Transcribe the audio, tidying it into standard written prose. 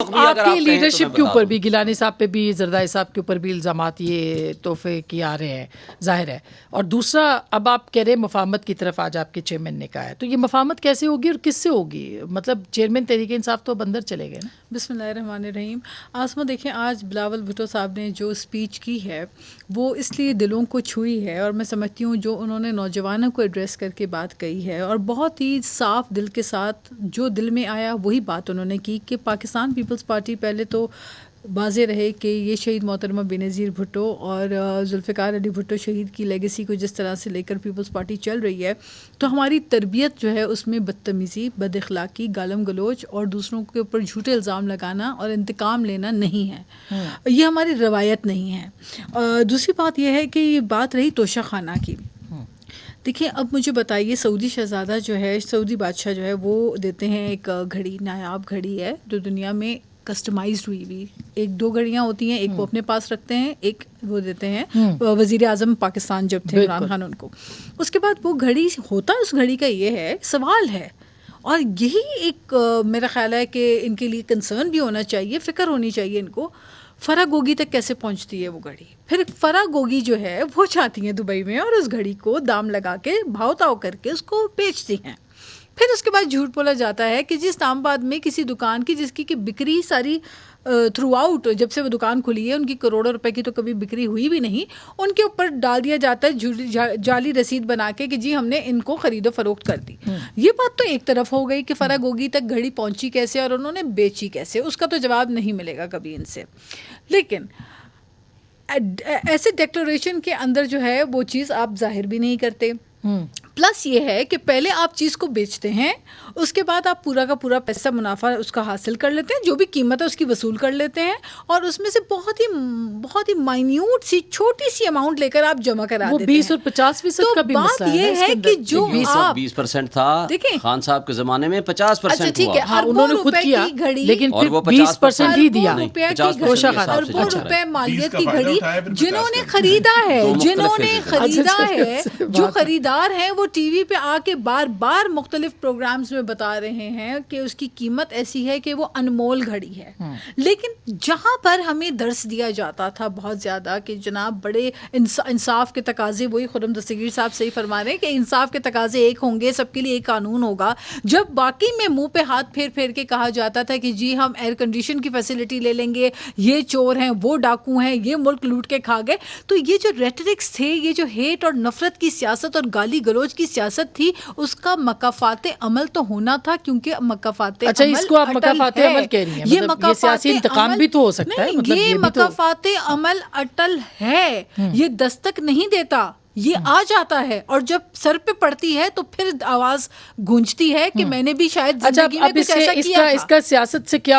آپ کی لیڈرشپ کے اوپر بھی، گیلانی صاحب پہ بھی، زرداری صاحب کے اوپر بھی الزامات یہ تحفے کی آ رہے ہیں، ظاہر ہے. اور دوسرا، اب آپ کہہ رہے ہیں مفاہمت کی طرف آج آپ کے چیئرمین نے کہا ہے، تو یہ مفاہمت کیسے ہوگی اور کس سے ہوگی؟ مطلب چیئرمین تحریک انصاف تو بندر چلے گئے نا. بسم اللہ الرحمن الرحیم. آسما دیکھیں، آج بلاول بھٹو صاحب نے جو اسپیچ کی ہے وہ اس لیے دلوں کو چھوئی ہے، اور میں سمجھتی ہوں جو انہوں نے نوجوانوں کو ایڈریس کر کے بات کہی ہے، اور بہت ہی صاف دل کے ساتھ جو دل میں آیا وہی بات انہوں نے کی، کہ پاکستان پیپلز پارٹی پہلے تو واضح رہے کہ یہ شہید محترمہ بینظیر بھٹو اور ذوالفقار علی بھٹو شہید کی لیگیسی کو جس طرح سے لے کر پیپلز پارٹی چل رہی ہے، تو ہماری تربیت جو ہے اس میں بدتمیزی، بد اخلاقی، گالم گلوچ اور دوسروں کے اوپر جھوٹے الزام لگانا اور انتقام لینا نہیں ہے. یہ ہماری روایت نہیں ہے. دوسری بات یہ ہے کہ یہ بات رہی توشہ خانہ کی. دیکھیں، اب مجھے بتائیے، سعودی شہزادہ جو ہے، سعودی بادشاہ جو ہے، وہ دیتے ہیں ایک گھڑی، نایاب گھڑی ہے جو دنیا میں کسٹمائزڈ ہوئی، ایک دو گھڑیاں ہوتی ہیں، ایک وہ اپنے پاس رکھتے ہیں، ایک وہ دیتے ہیں وزیر اعظم پاکستان جب تھے عمران خان ان کو. اس کے بعد وہ گھڑی ہوتا، اس گھڑی کا یہ ہے سوال ہے، اور یہی ایک میرا خیال ہے کہ ان کے لیے کنسرن بھی ہونا چاہیے، فکر ہونی چاہیے ان کو، فرا گوگی تک کیسے پہنچتی ہے وہ گھڑی. پھر فرا گوگی جو ہے وہ جاتی ہیں دبئی میں اور اس گھڑی کو دام لگا کے بھاؤ تاؤ کر کے اس کو بیچتی ہیں. پھر اس کے بعد جھوٹ بولا جاتا ہے کہ جس اسلام آباد میں کسی دکان کی، جس کی بکری ساری تھرو آؤٹ جب سے وہ دکان کھلی ہے، ان کی کروڑوں روپے کی تو کبھی بکری ہوئی بھی نہیں، ان کے اوپر ڈال دیا جاتا ہے جعلی رسید بنا کے کہ جی ہم نے ان کو خرید و فروخت کر دی. یہ بات تو ایک طرف ہو گئی کہ فرا گوگی تک گھڑی پہنچی کیسے اور انہوں نے بیچی کیسے، اس کا تو جواب نہیں ملے گا کبھی ان سے. لیکن ایسے ڈیکلریشن کے اندر جو ہے وہ چیز آپ ظاہر بھی نہیں کرتے. پلس یہ ہے کہ پہلے آپ چیز کو بیچتے ہیں، اس کے بعد آپ پورا کا پورا پیسہ منافع اس کا حاصل کر لیتے ہیں، جو بھی قیمت ہے اس کی وصول کر لیتے ہیں، اور اس میں سے بہت ہی مائنیوٹ سی چھوٹی سی اماؤنٹ لے کر آپ جمع کرا دیتے ہیں. 20 اور 50% کا بھی مسئلہ ہے. بات یہ ہے کہ جو آپ 20% تھا خان صاحب کے زمانے میں، 50% ٹھیک ہے، انہوں نے خود کیا، لیکن اور وہ 20% ہی دیا. اربوں روپے مالیت کی گھڑی جنہوں نے خریدا ہے، جو خریدار ہیں وہ ٹی وی پہ آ کے بار بار مختلف پروگرامز میں بتا رہے ہیں کہ اس کی قیمت ایسی ہے کہ وہ انمول گھڑی ہے. لیکن جہاں پر ہمیں درس دیا جاتا تھا بہت زیادہ کہ جناب بڑے انصاف کے تقاضے، وہی خرم دستگیر صاحب صحیح فرما رہے ہیں کہ انصاف کے تقاضے ایک ہوں گے، سب کے لیے ایک قانون ہوگا. جب باقی میں منہ پہ ہاتھ پھیر پھیر کے کہا جاتا تھا کہ جی ہم ایئر کنڈیشن کی فیسلٹی لے لیں گے، یہ چور ہیں، وہ ڈاکو ہیں، یہ ملک لوٹ کے کھا گئے، تو یہ جو ریٹرکس تھے، یہ جو ہیٹ اور نفرت کی سیاست اور گالی گلوچ کی سیاست تھی، اس کا مکافات عمل تو ہونا تھا، کیونکہ مکافات عمل اس کو آپ مکافات عمل کہہ رہی ہیں، یہ سیاسی انتقام بھی تو ہو سکتا ہے. یہ مکافات عمل اٹل ہے، یہ دستک نہیں دیتا، یہ آ جاتا ہے، اور جب سر پہ پڑتی ہے تو پھر آواز گونجتی ہے کہ میں نے بھی شاید زندگی میں کچھ ایسا کیا تھا. اس کا سیاست سے کیا